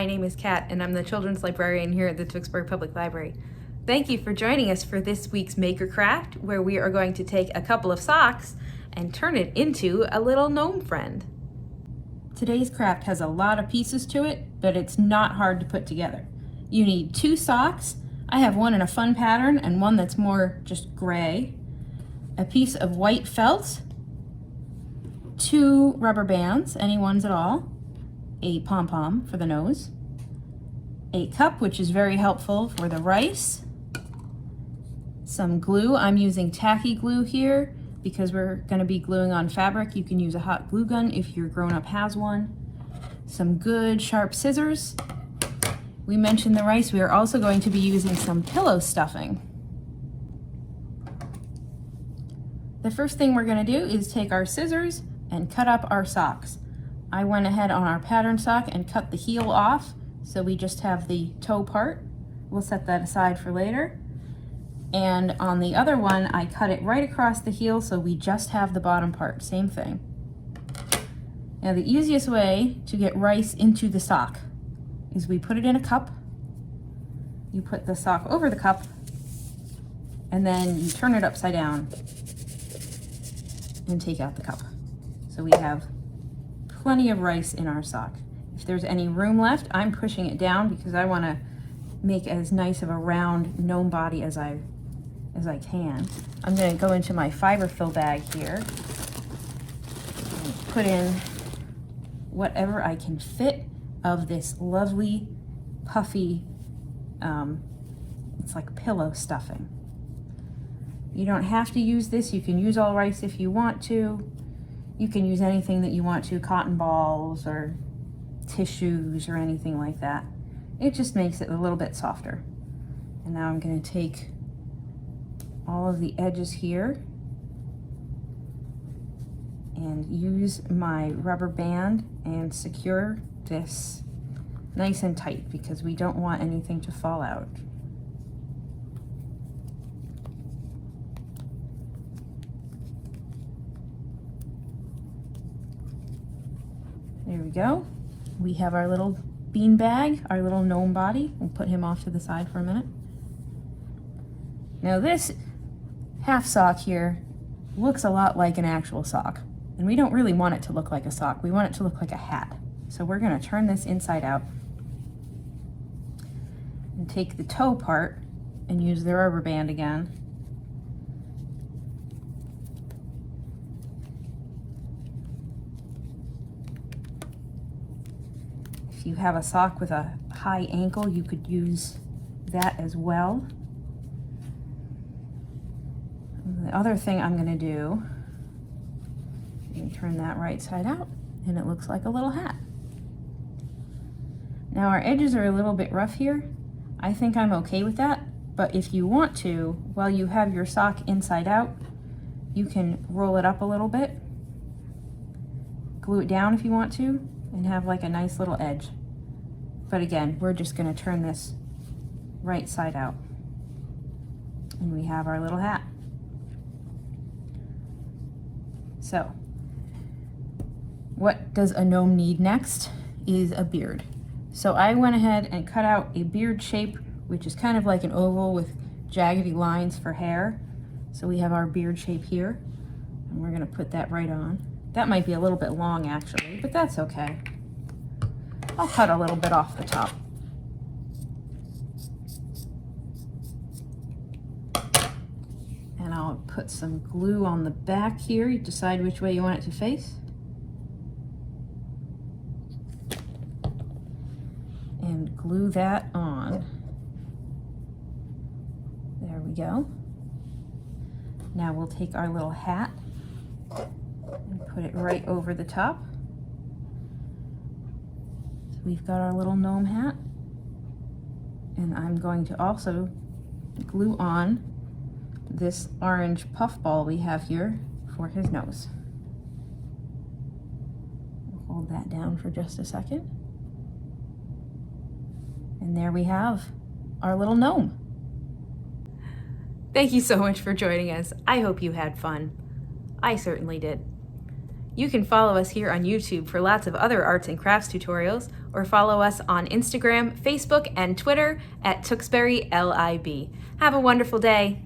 My name is Kat, and I'm the children's librarian here at the Tewksbury Public Library. Thank you for joining us for this week's Maker Craft, where we are going to take a couple of socks and turn it into a little gnome friend. Today's craft has a lot of pieces to it, but it's not hard to put together. You need 2 socks. I have one in a fun pattern and one that's more just gray. A piece of white felt, 2 rubber bands, any ones at all, a pom-pom for the nose, a cup, which is very helpful for the rice, some glue. I'm using tacky glue here because we're going to be gluing on fabric. You can use a hot glue gun if your grown-up has one. Some good sharp scissors. We mentioned the rice. We are also going to be using some pillow stuffing. The first thing we're going to do is take our scissors and cut up our socks. I went ahead on our pattern sock and cut the heel off, so we just have the toe part. We'll set that aside for later. And on the other one, I cut it right across the heel, so we just have the bottom part, same thing. Now the easiest way to get rice into the sock is we put it in a cup, you put the sock over the cup, and then you turn it upside down and take out the cup. So we have plenty of rice in our sock. If there's any room left, I'm pushing it down because I want to make as nice of a round gnome body as I can. I'm going to go into my fiber fill bag here and put in whatever I can fit of this lovely puffy, it's like pillow stuffing. You don't have to use this. You can use all rice if you want to. You can use anything that you want to, cotton balls or tissues or anything like that. It just makes it a little bit softer. And now I'm going to take all of the edges here and use my rubber band and secure this nice and tight because we don't want anything to fall out. There we go. We have our little bean bag, our little gnome body. We'll put him off to the side for a minute. Now this half sock here looks a lot like an actual sock, and we don't really want it to look like a sock. We want it to look like a hat. So we're going to turn this inside out and take the toe part and use the rubber band again. If you have a sock with a high ankle, you could use that as well. And the other thing I'm going to do, you can turn that right side out, and it looks like a little hat. Now our edges are a little bit rough here. I think I'm okay with that, but if you want to, while you have your sock inside out, you can roll it up a little bit, glue it down if you want to, and have like a nice little edge. But again, we're just going to turn this right side out. And we have our little hat. So, what does a gnome need next is a beard. So I went ahead and cut out a beard shape, which is kind of like an oval with jaggedy lines for hair. So we have our beard shape here, and we're going to put that right on. That might be a little bit long actually, but that's okay. I'll cut a little bit off the top. And I'll put some glue on the back here. You decide which way you want it to face. And glue that on. There we go. Now we'll take our little hat and put it right over the top. So we've got our little gnome hat, and I'm going to also glue on this orange puff ball we have here for his nose. We'll hold that down for just a second. And there we have our little gnome. Thank you so much for joining us. I hope you had fun. I certainly did. You can follow us here on YouTube for lots of other arts and crafts tutorials, or follow us on Instagram, Facebook, and Twitter at Tewksbury LIB. Have a wonderful day.